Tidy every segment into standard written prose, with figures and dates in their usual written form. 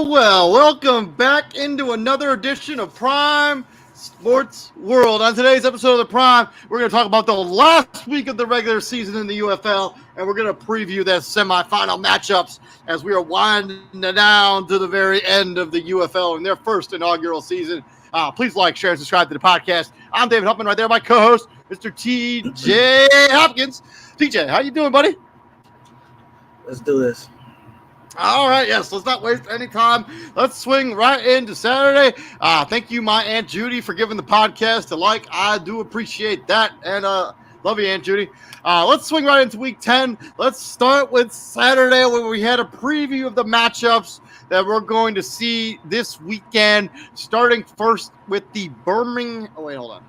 Well, welcome back into another edition of Prime Sports World. On today's episode of the Prime, we're going to talk about the last week of the regular season in the UFL, and we're going to preview their semifinal matchups as we are winding down to the very end of the UFL in their first inaugural season. Please like, share, and subscribe to the podcast. I'm David Huffman, right there, my co-host, Mr. TJ Hopkins. TJ, how you doing, buddy? Let's do this. All right, yes, let's not waste any time. Let's swing right into Saturday. Thank you, my Aunt Judy, for giving the podcast a like. I do appreciate that, and love you, Aunt Judy. Let's swing right into Week 10. Let's start with Saturday, where we had a preview of the matchups that we're going to see this weekend, starting first with the Birmingham. Oh, wait, hold on.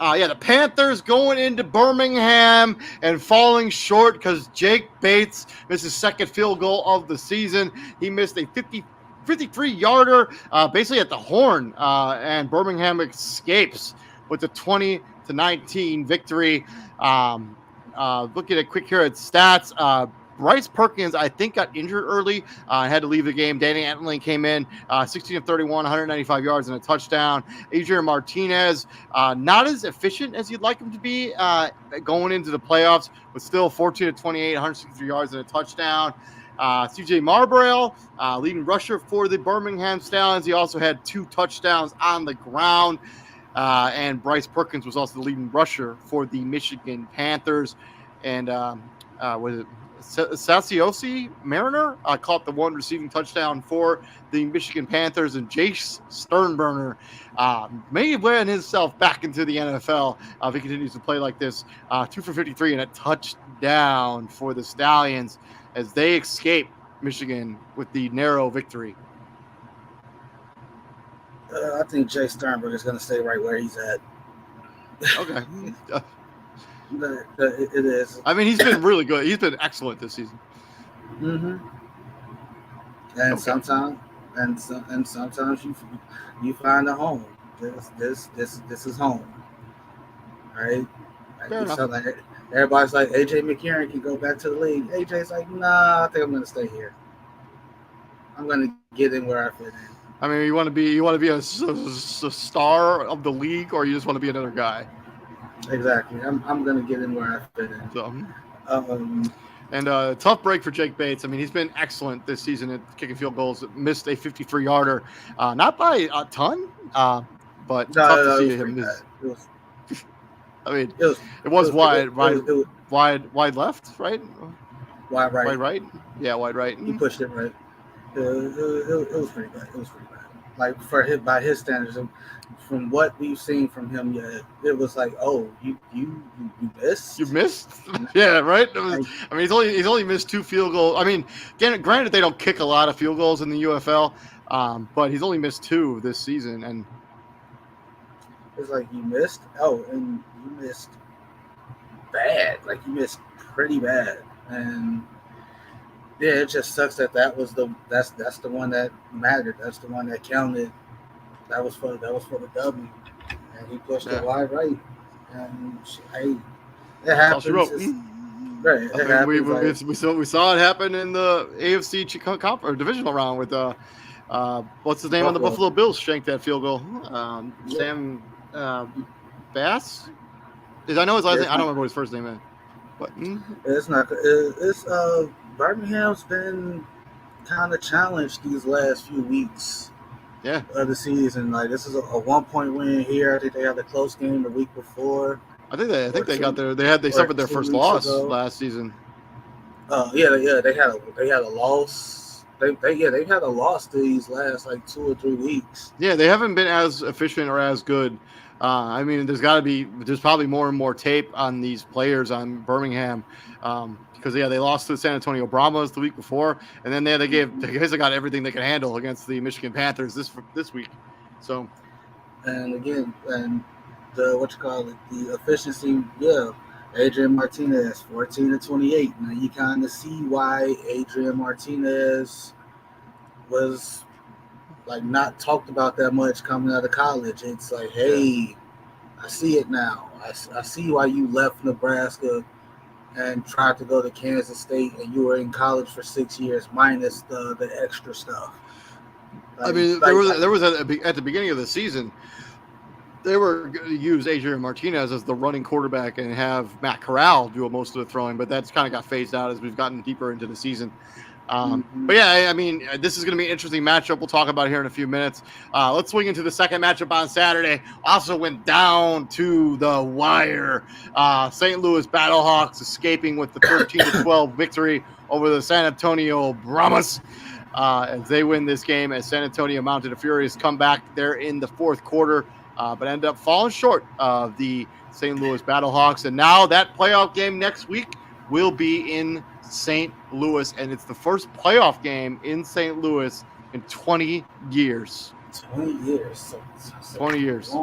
The Panthers going into Birmingham and falling short because Jake Bates missed his second field goal of the season. He missed a 53-yarder basically at the horn, and Birmingham escapes with a 20-19 victory. Looking at quick here at stats, Bryce Perkins, I think, got injured early and had to leave the game. Danny Antling came in 16 of 31, 195 yards and a touchdown. Adrian Martinez, not as efficient as you'd like him to be going into the playoffs, but still 14 of 28, 163 yards and a touchdown. CJ Marbrell, leading rusher for the Birmingham Stallions. He also had 2 touchdowns on the ground. And Bryce Perkins was also the leading rusher for the Michigan Panthers. And was it Sassiosi Mariner caught the one receiving touchdown for the Michigan Panthers, and Jace Sternberner may win himself back into the NFL if he continues to play like this. 2 for 53 and a touchdown for the Stallions as they escape Michigan with the narrow victory. I think Jace Sternberger is going to stay right where he's at. Okay. It is. I mean, he's been really good. He's been excellent this season. Mm-hmm. And okay. sometimes you find a home. this is home, right? Fair enough. Like everybody's like AJ McCarron can go back to the league. AJ's like, nah, I think I'm gonna stay here. I'm gonna get in where I fit in. I mean, you want to be a star of the league, or you just want to be another guy. Exactly. I'm gonna get in where I fit in. So, Um, and tough break for Jake Bates. I mean, he's been excellent this season at kicking field goals. Missed a 53-yarder, not by a ton, but tough to see him miss. I mean, it was wide left, right? Wide right. Wide right? Yeah, wide right. He pushed it right. It was pretty bad. It was pretty bad. Like by his standards, from what we've seen from him, yeah, it was like, oh, you missed. You missed? Yeah, right. I mean, he's only missed 2 field goals. I mean, granted, they don't kick a lot of field goals in the UFL, but he's only missed 2 this season, and it's like you missed. Oh, and you missed bad. Like you missed pretty bad, and yeah, it just sucks that that's the one that mattered. That's the one that counted. That was for the W, and he pushed it wide right. And hey, it happens. Right, it happens. We saw it happen in the AFC divisional round with what's his name on the Buffalo Bills shanked that field goal. Sam Bass. I know his last name. I don't remember what his first name is. But it's not. It's Birmingham's been kind of challenged these last few weeks. Yeah. Of the season, like this is a 1-point win here. I think they had a close game the week before. I think they got their they suffered their first loss last season. Yeah, they had a loss. They've had a loss these last like 2 or 3 weeks. Yeah, they haven't been as efficient or as good. I mean, there's probably more and more tape on these players on Birmingham. Because they lost to the San Antonio Brahmas the week before, and then they got everything they could handle against the Michigan Panthers this week. So, and again, the efficiency, yeah, Adrian Martinez 14-28. Now you kind of see why Adrian Martinez was like not talked about that much coming out of college. It's like, hey, I see it now. I see why you left Nebraska and tried to go to Kansas State, and you were in college for 6 years minus the extra stuff. Like, I mean, there was at the beginning of the season, they were going to use Adrian Martinez as the running quarterback and have Matt Corral do most of the throwing, but that's kind of got phased out as we've gotten deeper into the season. But yeah, I mean, this is going to be an interesting matchup. We'll talk about it here in a few minutes. Let's swing into the second matchup on Saturday. Also went down to the wire. St. Louis Battlehawks escaping with the 13-12 victory over the San Antonio Brahmas as they win this game, as San Antonio mounted a furious comeback there in the fourth quarter, but ended up falling short of the St. Louis Battlehawks. And now that playoff game next week will be in St. Louis, and it's the first playoff game in St. Louis in 20 years. 20 years. 20 years. It's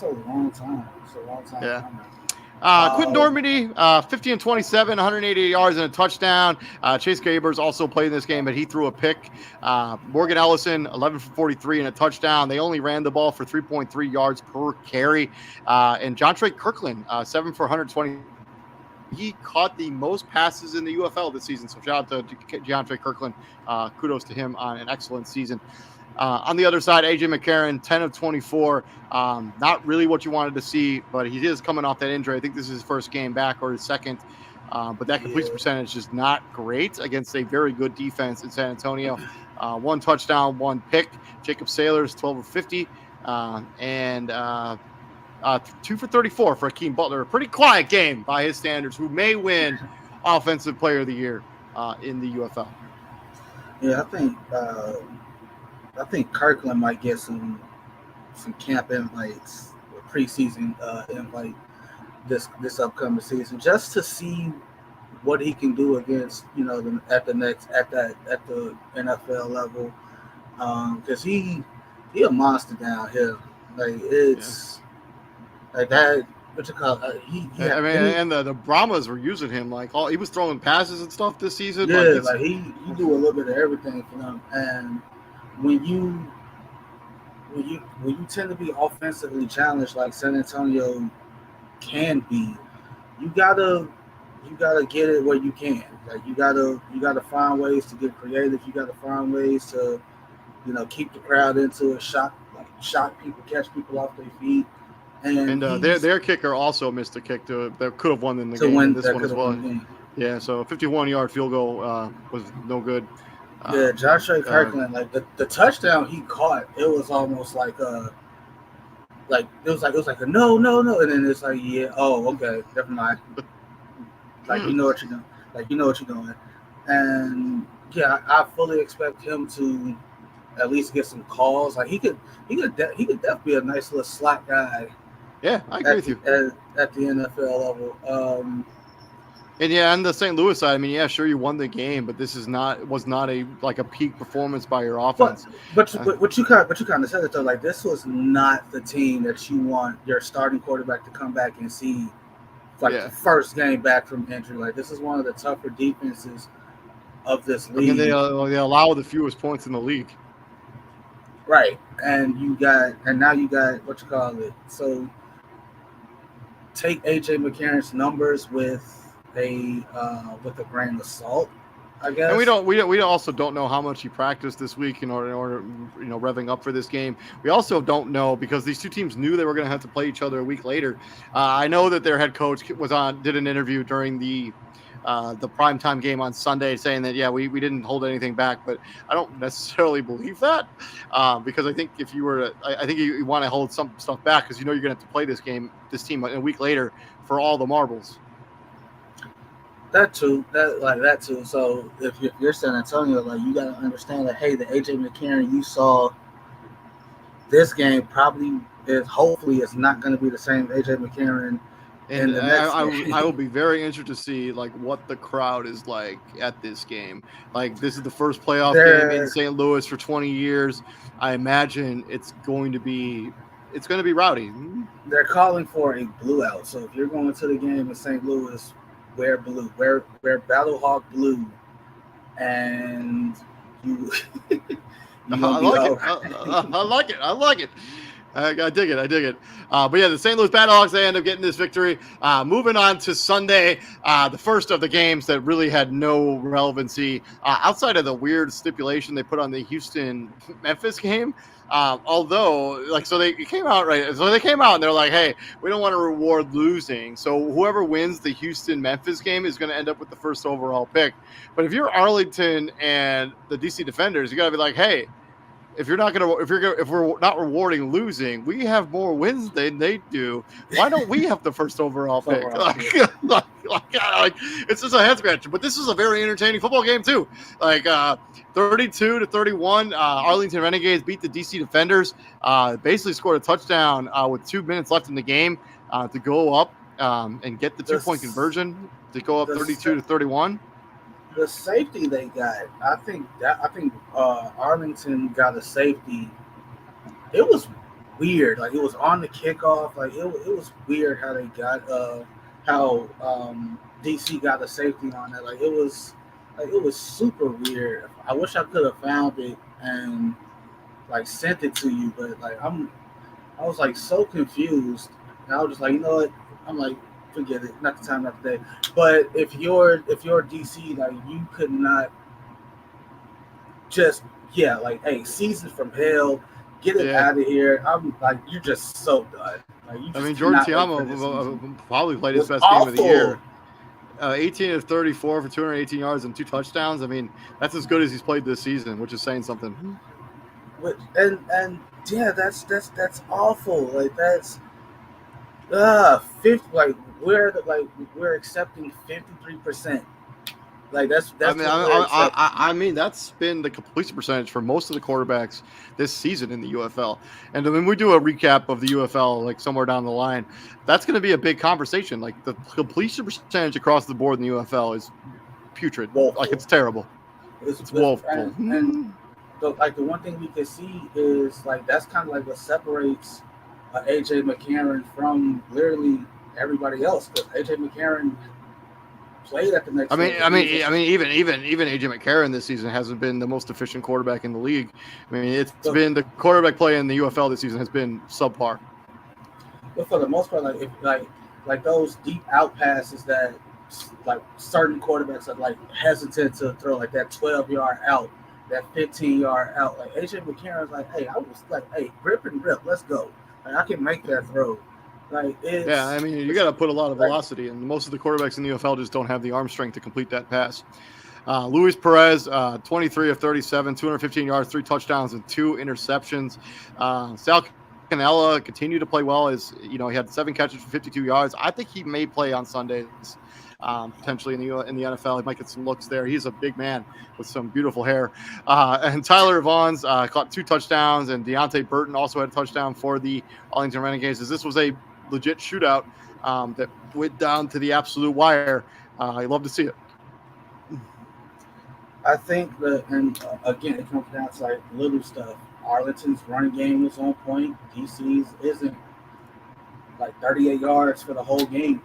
a long time. Yeah. Quinn Normandy, 50-27, 188 yards and a touchdown. Chase Gabers also played in this game, but he threw a pick. Morgan Ellison, 11 for 43 and a touchdown. They only ran the ball for 3.3 yards per carry. And John Trey Kirkland, 7 for 120. He caught the most passes in the UFL this season. So shout out to DeAndre Kirkland. Kudos to him on an excellent season. On the other side, AJ McCarron, 10 of 24. Not really what you wanted to see, but he is coming off that injury. I think this is his first game back or his second. But that completion percentage is not great against a very good defense in San Antonio. 1 touchdown, 1 pick. Jacob Sailors, 12 of 50. And 2 for 34 for Akeem Butler. A pretty quiet game by his standards, who may win Offensive Player of the Year in the UFL. Yeah, I think Kirkland might get some camp invites or preseason invite this upcoming season, just to see what he can do against at the NFL level, because he a monster down here. Like it's. Like that, what you call it? And the Brahmas were using him he was throwing passes and stuff this season. Yeah, he do a little bit of everything for them. And when you when you tend to be offensively challenged like San Antonio can be, you gotta get it where you can. Like you gotta find ways to get creative. You gotta find ways to keep the crowd into it, shock people, catch people off their feet, And and their kicker also missed a kick that could have won in the to game in win this that one could as have won well. the game. Yeah, so a 51-yard field goal was no good. Yeah, Joshua Uh, Kirkland, like the touchdown he caught, it was almost like it was like a no, no, no, and then it's like, yeah, oh, okay, never mind. Like you know what you're doing. Like you know what you're doing. And yeah, I fully expect him to at least get some calls. Like he could definitely be a nice little slot guy yeah, I agree at with the you. at the NFL level. And yeah, on the St. Louis side, I mean, yeah, sure, you won the game, but this was not a peak performance by your But offense. but you kind of said it though. Like this was not the team that you want your starting quarterback to come back and see like the Yeah, first game back from injury. Like this is one of the tougher defenses of this I mean league. they allow the fewest points in the league. Right. And now you got what you call it. So take AJ McCarron's numbers with a grain of salt, I And guess. we also don't know how much he practiced this week in order revving up for this game. We also don't know because these two teams knew they were going to have to play each other a week later. I know that their head coach did an interview during the primetime game on Sunday saying that yeah we didn't hold anything back, but I don't necessarily believe that because I think if you were I think you want to hold some stuff back because you're going to have to play this team a week later for all the marbles. That too. So if you're San Antonio, like you got to understand that hey, the AJ McCarron you saw this game probably is hopefully it's not going to be the same AJ McCarron in And the next I will game. be very interested to see like what the crowd is like at this game. Like this is the first playoff game in they're St. Louis for 20 years. I imagine it's going to be rowdy. they're calling for a blue out. So if you're going to the game in St. Louis, wear blue, wear Battlehawk blue, and you you're gonna I be like it. all right. I like it. I like it. I dig it. I dig it. But yeah, the St. Louis Battlehawks, they end up getting this victory. Moving on to Sunday, the first of the games that really had no relevancy outside of the weird stipulation they put on the Houston Memphis game. Although, like, so they came out right. So they came out and they're like, "Hey, we don't want to reward losing. So whoever wins the Houston Memphis game is going to end up with the first overall pick." But if you're Arlington and the DC Defenders, you got to be like, "Hey, if we're not rewarding losing, we have more wins than they do. Why don't we have the first overall So, pick?" Like, it's just a head scratcher. But this was a very entertaining football game too. Like 32-31, Arlington Renegades beat the DC Defenders. Basically scored a touchdown with 2 minutes left in the game to go up and get the 2-point conversion to go up the 32-31. the safety they got, I think Arlington got a safety. It was weird. Like it was on the kickoff. Like it was weird how they got how DC got a safety on it. Like it was super weird. I wish I could have found it and like sent it to you, but like I was like so confused. And I was just like, you know what? I'm like, forget it. Not the time, not the day. But if you're DC, like you could not just like hey, season from hell, get it Yeah. out of here. I'm like, you're just so done. Like you I just mean, Jordan cannot wait for this season. Tiamo probably played It his was best game of the awful. year. 18 of 34 for 218 yards and 2 touchdowns. I mean, that's as good as he's played this season, which is saying something. And yeah, that's awful. Like that's 50. We're accepting 53%. Like that's I mean, what we're accepting. I mean, that's been the completion percentage for most of the quarterbacks this season in the UFL. And when we do a recap of the UFL, like somewhere down the line, that's going to be a big conversation. Like the completion percentage across the board in the UFL is putrid. Woeful. Like it's terrible. It's woeful. And the one thing we can see is like that's kind of like what separates AJ McCarron from literally everybody else. Because AJ McCarron played at the next I mean, level. even AJ McCarron this season hasn't been the most efficient quarterback in the league. I mean, it's been the quarterback play in the UFL this season has been subpar. But for the most part, like those deep out passes that like certain quarterbacks are like hesitant to throw, like that 12-yard out, that 15-yard out. Like AJ McCarron's like, hey, I was like, hey, rip and rip, let's go. Like I can make that throw. Like I mean, you got to put a lot of velocity, and most of the quarterbacks in the UFL just don't have the arm strength to complete that pass. Luis Perez, 23 of 37, 215 yards, 3 touchdowns, and 2 interceptions. Sal Cannella continued to play well. He had 7 catches for 52 yards. I think he may play on Sundays, potentially in the NFL. He might get some looks there. He's a big man with some beautiful hair. And Tyler Vaughns caught 2 touchdowns, and Deontay Burton also had a touchdown for the Arlington Renegades. This was a legit shootout that went down to the absolute wire. I love to see it. I think that, and again, it comes down to like little stuff. Arlington's running game was on point. DC's isn't. Like 38 yards for the whole game.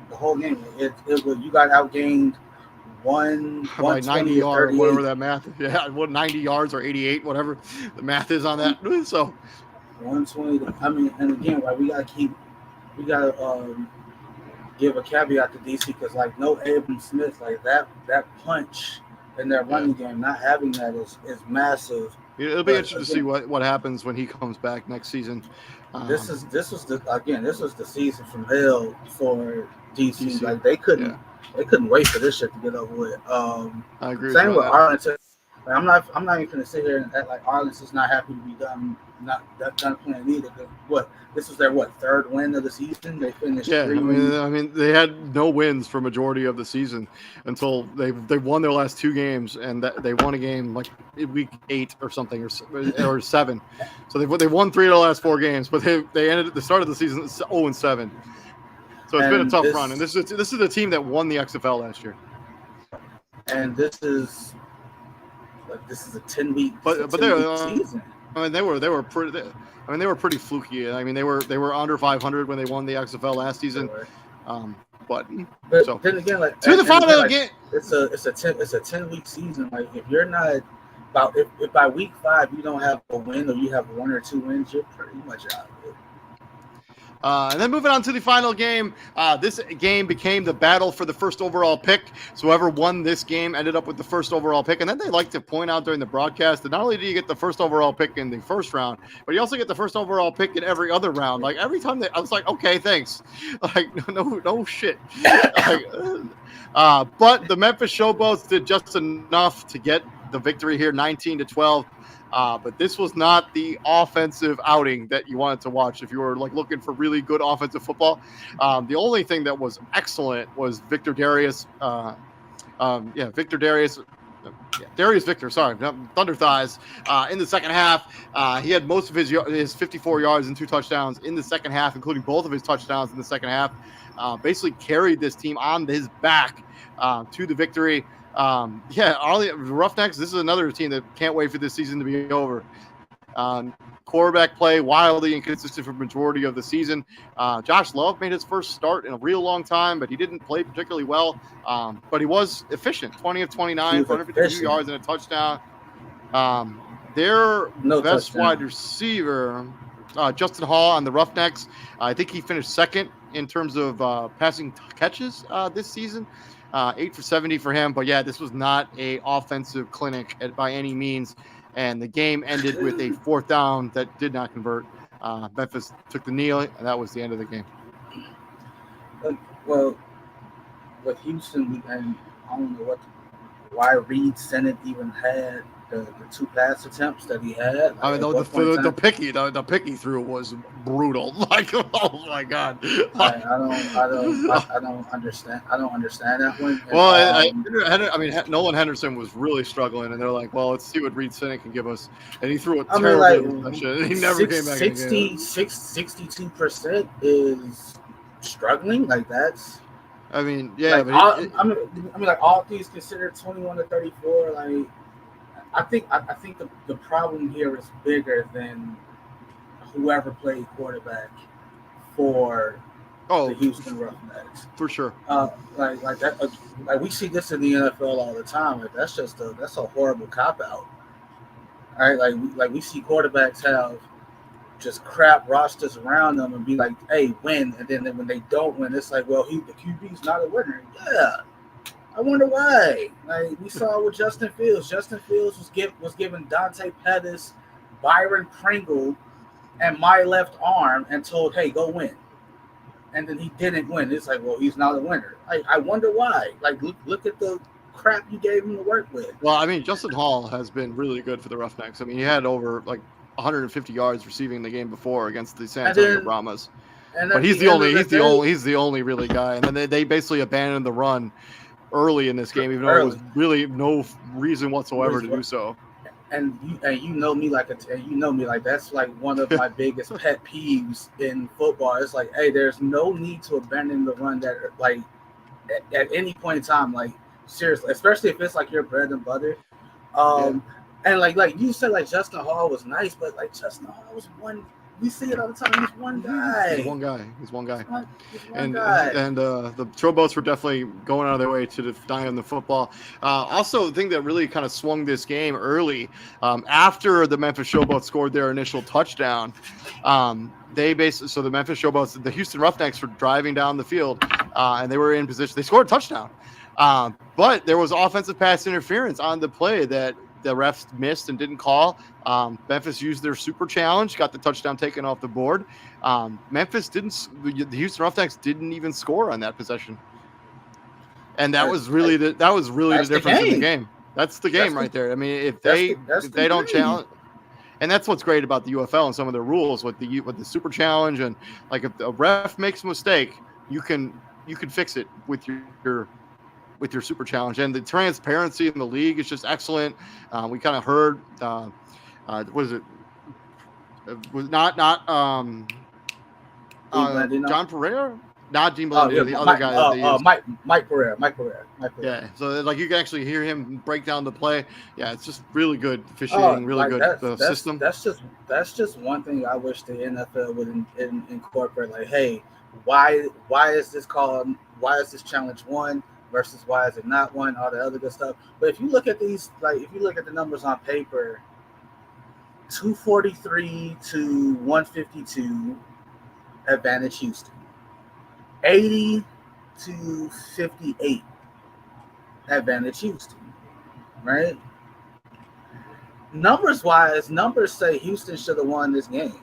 The whole game. It was, you got outgained by 90 yards, whatever that math. Yeah, 90 yards or 88, whatever the math is on that. So 120. I mean, and again, like we gotta give a caveat to DC because like no Abram Smith, like that punch in their running game, not having that is massive. It'll be interesting to see what happens when he comes back next season. This was the season from hell for DC. Like they couldn't wait for this shit to get over with. I agree. Same with Arlington. Like, I'm not even gonna sit here and act like Arlington's not happy to be done playing either. What, this was their third win of the season? They finished. Yeah, I mean they had no wins for majority of the season until they won their last 2 games, and they won a game like week 8 or something or 7. So they won 3 of the last 4 games, but they ended at the start of the season 0-7. So it's been a tough run, and this is the team that won the XFL last year. And this is a 10-week season. I mean, they were pretty fluky. I mean, they were under 500 when they won the XFL last season. But so then again, like to the final game, it's a 10-week season. Like if you're not if by week 5 you don't have a win or you have 1 or 2 wins, you're pretty much out of it. And then moving on to the final game, this game became the battle for the first overall pick. So whoever won this game ended up with the first overall pick. And then they like to point out during the broadcast that not only do you get the first overall pick in the first round, but you also get the first overall pick in every other round. Like every time I was like, okay, thanks. Like no shit. But the Memphis Showboats did just enough to get the victory here, 19-12. But this was not the offensive outing that you wanted to watch if you were like looking for really good offensive football. The only thing that was excellent was Victor Darius. Darius Victor, Thunder Thighs. In the second half, he had most of his 54 yards and 2 touchdowns in the second half, including both of his touchdowns in the second half. Basically carried this team on his back to the victory. Roughnecks, this is another team that can't wait for this season to be over. Quarterback play wildly inconsistent for the majority of the season. Josh Love made his first start in a real long time, but he didn't play particularly well. But he was efficient, 20 of 29, 152 yards and a touchdown. Their best wide receiver, Justin Hall on the Roughnecks, I think he finished second in terms of passing catches this season. 8 for 70 for him, but yeah, this was not a offensive clinic by any means, and the game ended with a 4th down that did not convert. Memphis took the knee, and that was the end of the game. Well, with Houston, and I don't know why Reed Sennett even had the 2 pass attempps that he had. I mean, the picky through was brutal. Like, oh my god! I don't understand. I don't understand that one. Well, Nolan Henderson was really struggling, and they're like, "Well, let's see what Reed Sennett can give us." And he threw a terrible interception. He never came back. 62% is struggling. Like that's. I mean, yeah, like, but like all things considered, 21-34, like. I think the problem here is bigger than whoever played quarterback for the Oh, Houston Roughnecks. for sure. Like that. Like we see this in the NFL all the time. Like that's a horrible cop out. All right, like we see quarterbacks have just crap rosters around them and be like, "Hey, win," and then when they don't win, it's like, "Well, the QB's not a winner." Yeah, I wonder why. Like we saw with Justin Fields. Justin Fields was given Dante Pettis, Byron Pringle, and my left arm and told, "Hey, go win." And then he didn't win. It's like, well, he's not a winner. I wonder why. Like, look at the crap you gave him to work with. Well, I mean, Justin Hall has been really good for the Roughnecks. I mean, he had over like 150 yards receiving the game before against the San Antonio Brahmas. But he's the only really guy. And then they basically abandoned the run early in this game, even though there was really no reason whatsoever to do so. And you know me like that's like one of my biggest pet peeves in football. It's like, hey, there's no need to abandon the run that like at any point in time, like seriously, especially if it's like your bread and butter. And like you said, like Justin Hall was nice, but like Justin Hall was one. We see it all the time. He's one guy. He's one guy. He's one guy. And the Showboats were definitely going out of their way to die on the football. Also, the thing that really kind of swung this game early, after the Memphis Showboats scored their initial touchdown, the Memphis Showboats, the Houston Roughnecks were driving down the field, and they were in position. They scored a touchdown, but there was offensive pass interference on the play that the refs missed and didn't call. Memphis used their super challenge, got the touchdown taken off the board. The Houston Roughnecks didn't even score on that possession. And that was really the difference in the game. That's the game right there. I mean, if they don't challenge, and that's what's great about the UFL and some of their rules with the super challenge, and like if a ref makes a mistake, you can fix it with your super challenge, and the transparency in the league is just excellent. We kind of heard, what is it? Was not John Pereira, not Dean Blandino, the other guy. Mike Pereira. Yeah, so like you can actually hear him break down the play. Yeah, it's just really good officiating, system. That's just one thing I wish the NFL would incorporate. Like, hey, why is this called? Why is this challenge one versus why is it not one? All the other good stuff. But if you look at these, like if you look at the numbers on paper, 243 to 152 advantage Houston. 80 to 58 advantage Houston, right? Numbers say Houston should have won this game.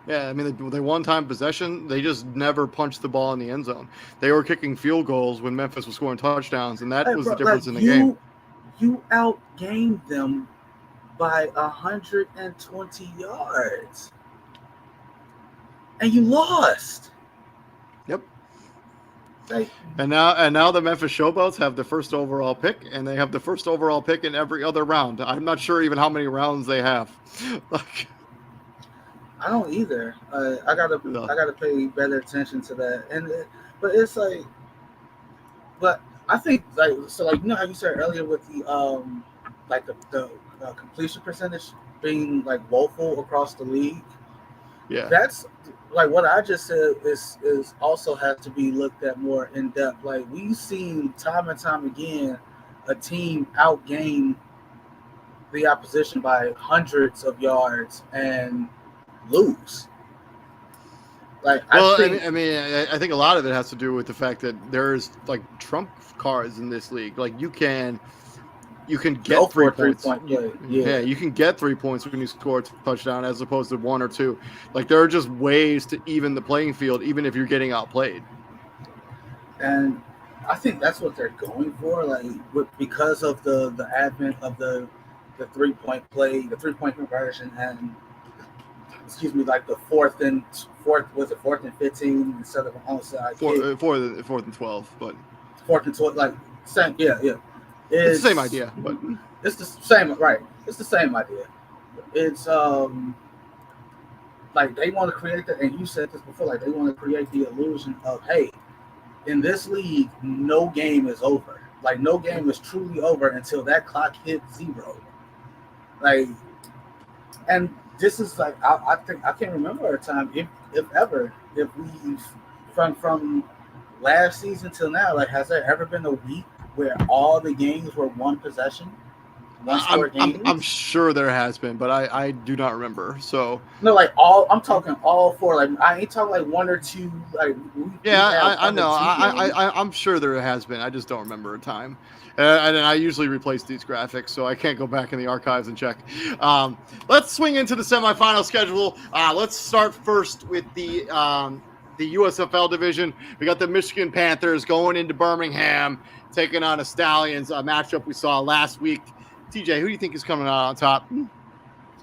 Yeah, I mean, they won time possession. They just never punched the ball in the end zone. They were kicking field goals when Memphis was scoring touchdowns, and that was the difference in the game. You outgained them by 120 yards, and you lost. Yep. And now the Memphis Showboats have the first overall pick, and they have the first overall pick in every other round. I'm not sure even how many rounds they have. I don't either. I gotta pay better attention to that. But it's like, but I think like you know how you said earlier with the the completion percentage being like woeful across the league. Yeah, that's like what I just said is also has to be looked at more in depth. Like we've seen time and time again a team outgain the opposition by hundreds of yards and lose. I think a lot of it has to do with the fact that there's like trump cards in this league. Like you can get 3 points. Yeah, you can get 3 points when you score a touchdown as opposed to 1 or 2. Like there are just ways to even the playing field, even if you're getting outplayed. And I think that's what they're going for. Like because of the advent of the 3-point play, the 3-point conversion, and like the fourth and 15 instead of an onside kick. Fourth and 12, but 4th and 12, like same, yeah. It's the same idea, but it's the same, right? It's the same idea. It's like they want to create that, and you said this before, like they want to create the illusion of, hey, in this league, no game is over. Like no game is truly over until that clock hits 0. Like, and this is like I think I can't remember a time if we've from last season till now, like, has there ever been a week where all the games were one possession, one score I'm games? sure there has been, but I do not remember. So No, like all. I'm talking all four. Like I ain't talking like one or two. Like we yeah, have I one or know. two games. I'm sure there has been. I just don't remember a time. And then I usually replace these graphics, so I can't go back in the archives and check. Let's swing into the semifinal schedule. Let's start first with the USFL division. We got the Michigan Panthers going into Birmingham, taking on the Stallions, a matchup we saw last week. TJ, who do you think is coming out on top?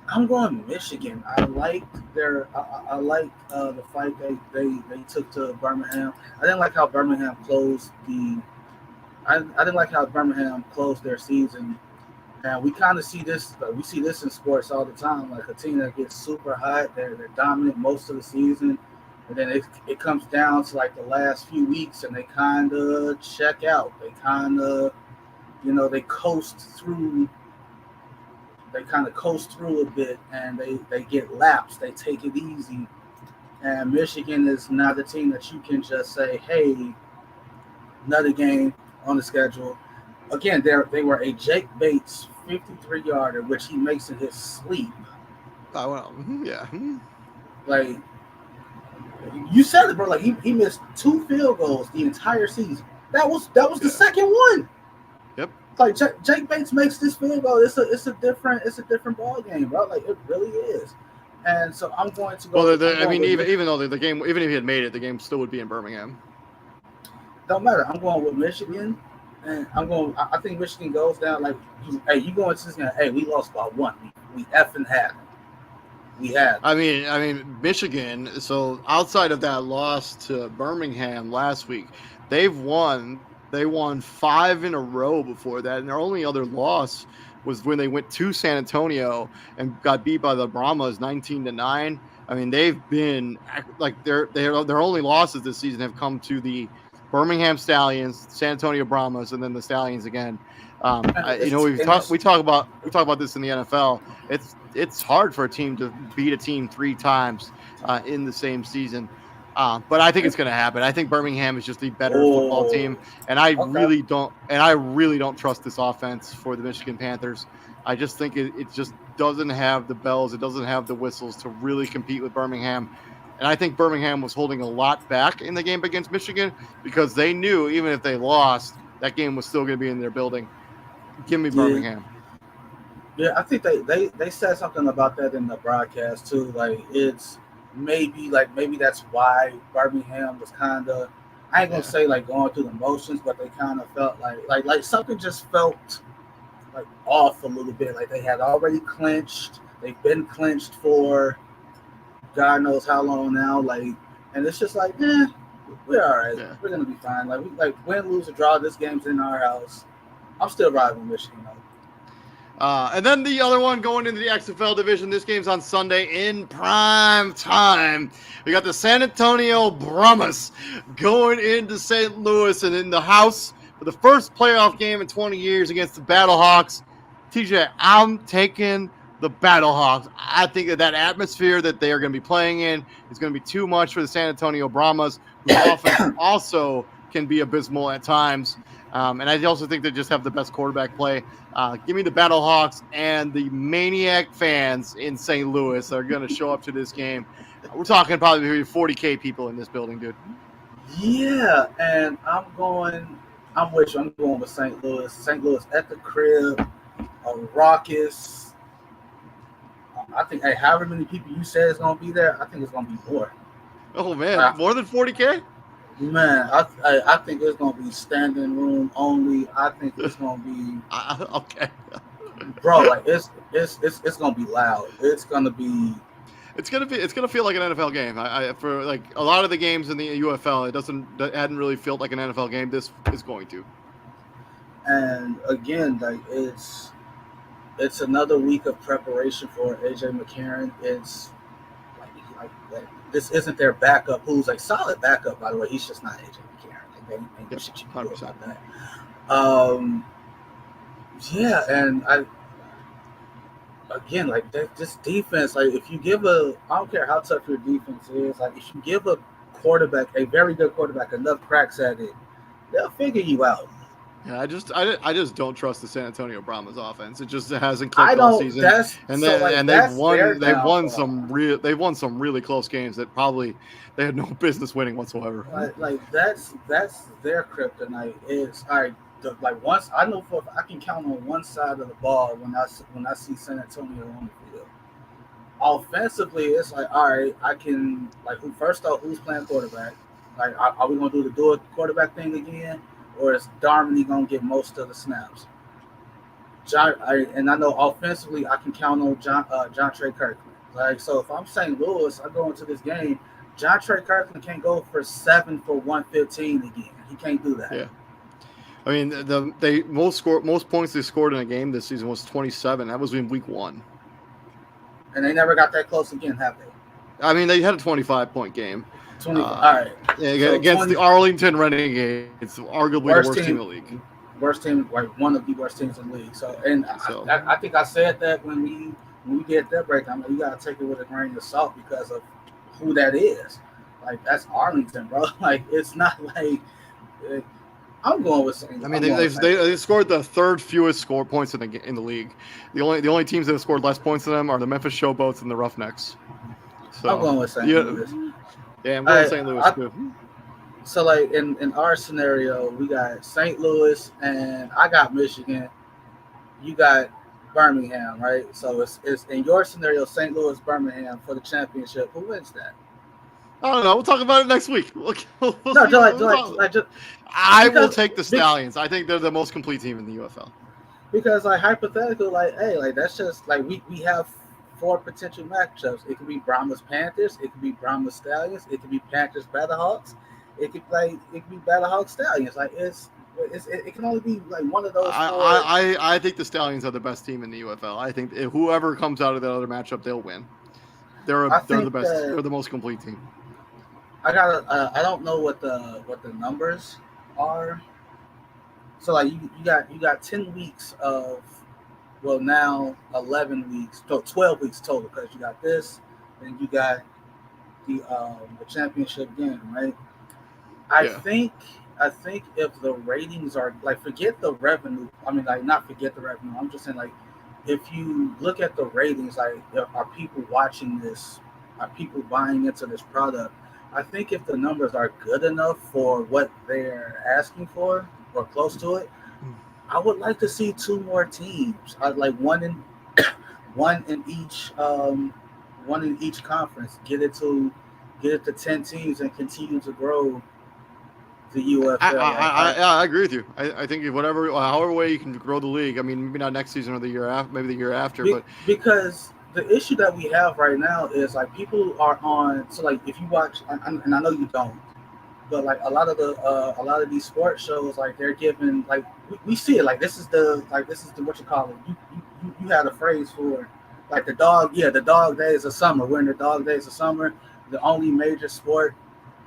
I'm going Michigan. I like the fight they took to Birmingham. I didn't like how Birmingham closed the. I didn't like how Birmingham closed their season. And we kind of see this. We see this in sports all the time. Like a team that gets super hot, they're dominant most of the season, and then it comes down to like the last few weeks, and they kind of check out. They kind of, they coast through. They kind of coast through a bit, and they get laps. They take it easy. And Michigan is not a team that you can just say, "Hey, another game on the schedule." Again, they were a Jake Bates 53-yarder, which he makes in his sleep. Oh, well, yeah. Like you said it, bro. Like he missed 2 field goals the entire season. That was the second one. Yep. Like Jake Bates makes this field goal. It's a different ball game, bro. Like it really is. And so I'm going to go. Well, I mean, even though the game, even if he had made it, the game still would be in Birmingham. Don't matter. I'm going with Michigan, and I think Michigan goes down. Like, you go into this game. Hey, we lost by 1. We effing had it. We had. I mean, Michigan. So outside of that loss to Birmingham last week, they won 5 in a row before that, and their only other loss was when they went to San Antonio and got beat by the Brahmas 19-9. I mean, they've been like their only losses this season have come to the Birmingham Stallions, San Antonio Brahmas, and then the Stallions again. We talk about this in the NFL. It's hard for a team to beat a team 3 times in the same season. But I think it's going to happen. I think Birmingham is just the better football team, and I really don't trust this offense for the Michigan Panthers. I just think it just doesn't have the bells, it doesn't have the whistles to really compete with Birmingham. And I think Birmingham was holding a lot back in the game against Michigan because they knew even if they lost, that game was still going to be in their building. Give me Birmingham. Yeah, I think they said something about that in the broadcast too. Like it's maybe that's why Birmingham was kind of, I ain't gonna say like going through the motions, but they kind of felt like something just felt like off a little bit. Like they had already clinched. They've been clinched for God knows how long now. Like, and it's just like, we're all right. Yeah. We're gonna be fine. Like we win, lose, or draw. This game's in our house. I'm still riding with Michigan though. And then the other one going into the XFL division. This game's on Sunday in prime time. We got the San Antonio Brahmas going into St. Louis and in the house for the first playoff game in 20 years against the Battlehawks. TJ, I'm taking the Battlehawks. I think that atmosphere that they are going to be playing in is going to be too much for the San Antonio Brahmas, whose offense also can be abysmal at times. And I also think they just have the best quarterback play. Give me the Battlehawks, and the maniac fans in St. Louis are going to show up to this game. We're talking probably 40K people in this building, dude. Yeah, and I'm with you. I'm going with St. Louis. St. Louis at the crib, a raucous. I think, however many people you say is going to be there, I think it's going to be more. Oh, man. More than 40K? Man, I think it's going to be standing room only. I think it's going to be okay, bro. Like it's going to be loud. It's going to feel like an NFL game. For like a lot of the games in the UFL, it hadn't really felt like an NFL game. This is going to. And again, like it's another week of preparation for AJ McCarron. It's like this isn't their backup, who's like solid backup, by the way. He's just not AJ McCarron. Like ain't shit you can do about that. Yeah, and this defense, like if you give I don't care how tough your defense is, like if you give a quarterback, a very good quarterback, enough cracks at it, they'll figure you out. Yeah, I just don't trust the San Antonio Brahmas offense. It just hasn't I clicked all don't. season, That's and so like they've that's their won downfall. they've won some really close games that probably they had no business winning whatsoever. Like that's their kryptonite. Is all right. Like once I know for I can count on one side of the ball when I see San Antonio on the field. Offensively, it's like all right. I can like who first off who's playing quarterback. Like are we gonna do the dual quarterback thing again, or is Darmany gonna get most of the snaps? And I know offensively, I can count on John Trey Kirkland. Like so, if I'm St. Louis, I go into this game. John Trey Kirkland can't go for 7 for 115 again. He can't do that. Yeah, I mean they most points they scored in a game this season was 27. That was in week 1, and they never got that close again, have they? I mean they had a 25-point game. 25. All right. Yeah, so against the Arlington Renegades, it's arguably the worst team in the league. Worst team, like one of the worst teams in the league. So, I think I said that when we did that breakdown, you gotta take it with a grain of salt because of who that is. Like that's Arlington, bro. Like it's not like I'm going with St. I mean, they scored the third fewest score points in the league. The only teams that have scored less points than them are the Memphis Showboats and the Roughnecks. So I'm going with St. Louis. Yeah, I'm going with St. Louis too. So, like, in our scenario, we got St. Louis, and I got Michigan. You got Birmingham, right? So, it's in your scenario, St. Louis, Birmingham for the championship. Who wins that? I don't know. We'll talk about it next week. I will take the Stallions. I think they're the most complete team in the UFL. Because, like, hypothetical, like, hey, like, that's just, like, we have 4 potential matchups. It could be Brahmas Panthers. It could be Brahmas Stallions. It could be Panthers Battlehawks. It could be Battlehawk Stallions. Like it can only be like one of those. I think the Stallions are the best team in the UFL. I think whoever comes out of that other matchup, they'll win. They're the best. They're the most complete team. I don't know what the numbers are. So like you got 10 weeks of, well now 11 weeks, 12 weeks total because you got this, and you got the championship game, right? I think if the ratings are like forget the revenue. I mean, like not forget the revenue. I'm just saying like if you look at the ratings, like are people watching this? Are people buying into this product? I think if the numbers are good enough for what they're asking for or close to it, I would like to see 2 more teams. I'd like one in each conference. Get it to 10 teams and continue to grow the UFL. I agree with you. I think however way you can grow the league. I mean, maybe not next season or the year after, maybe the year after, but because the issue that we have right now is like people are on. So like if you watch, and I know you don't, but like a lot of these sports shows, like they're giving like we see it like this is the what you call it. You had a phrase for like the dog days of summer. We're in the dog days of summer. The only major sport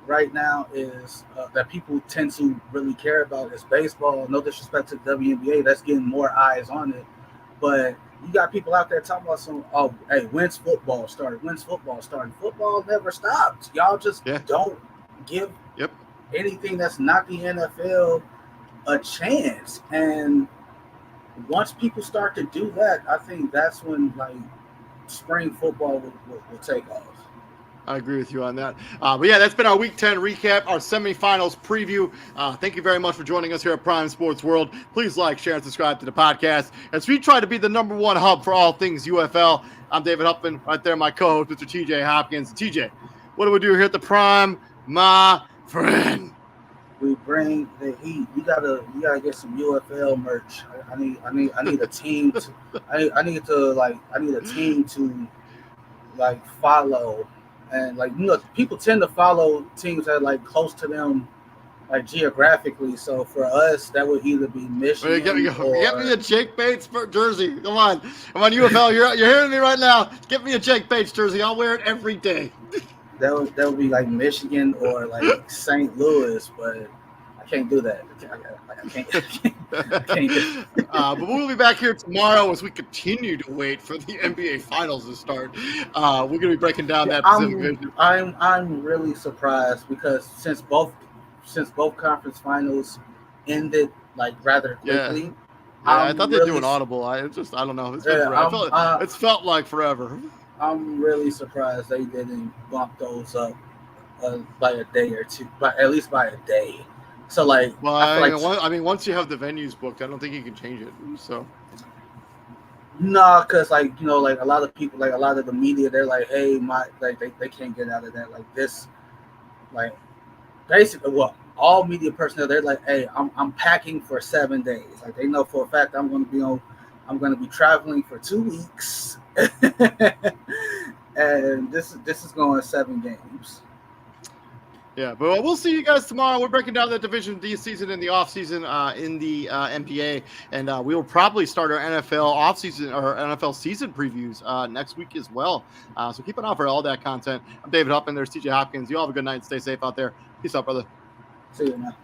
right now is that people tend to really care about is baseball. No disrespect to the WNBA, that's getting more eyes on it. But you got people out there talking about when's football started? Football never stopped. Y'all just don't give anything that's not the NFL a chance. And once people start to do that, I think that's when like spring football will take off. I agree with you on that. But yeah, that's been our Week 10 recap, our semifinals preview. Thank you very much for joining us here at Prime Sports World. Please like, share, and subscribe to the podcast as we try to be the #1 hub for all things UFL. I'm David Huffman, right there, my co-host, Mr. TJ Hopkins. TJ, what do we do here at the Prime, my friend? We bring the heat. You gotta get some UFL merch. I need a team. I need a team to like follow. And like people tend to follow teams that are like close to them, like geographically. So for us, that would either be Michigan. Get me a Jake Bates jersey. Come on, UFL. You're hearing me right now. Get me a Jake Bates jersey. I'll wear it every day. That would be like Michigan or like St. Louis, but I can't do that. I can't do it. But we'll be back here tomorrow as we continue to wait for the NBA Finals to start. We're going to be breaking down that Pacific Division. I'm really surprised because since both conference finals ended like rather quickly. Yeah, I thought they'd do an audible. I don't know. It's felt like forever. I'm really surprised they didn't bump those up by a day or two, but at least by a day. So like, well, I mean, once you have the venues booked, I don't think you can change it. So no, because like like a lot of people, like a lot of the media, they're like, hey, they can't get out of that. Like this, like basically, all media personnel, they're like, hey, I'm packing for 7 days. Like they know for a fact I'm going to be traveling for 2 weeks, and this is going 7 games. Yeah, but we'll see you guys tomorrow. We're breaking down the Division D season and the off season in the NBA, and we will probably start our NFL off season or NFL season previews next week as well. So keep an eye for all that content. I'm David Huppman. There's TJ Hopkins. You all have a good night. Stay safe out there. Peace out, brother. See you, man.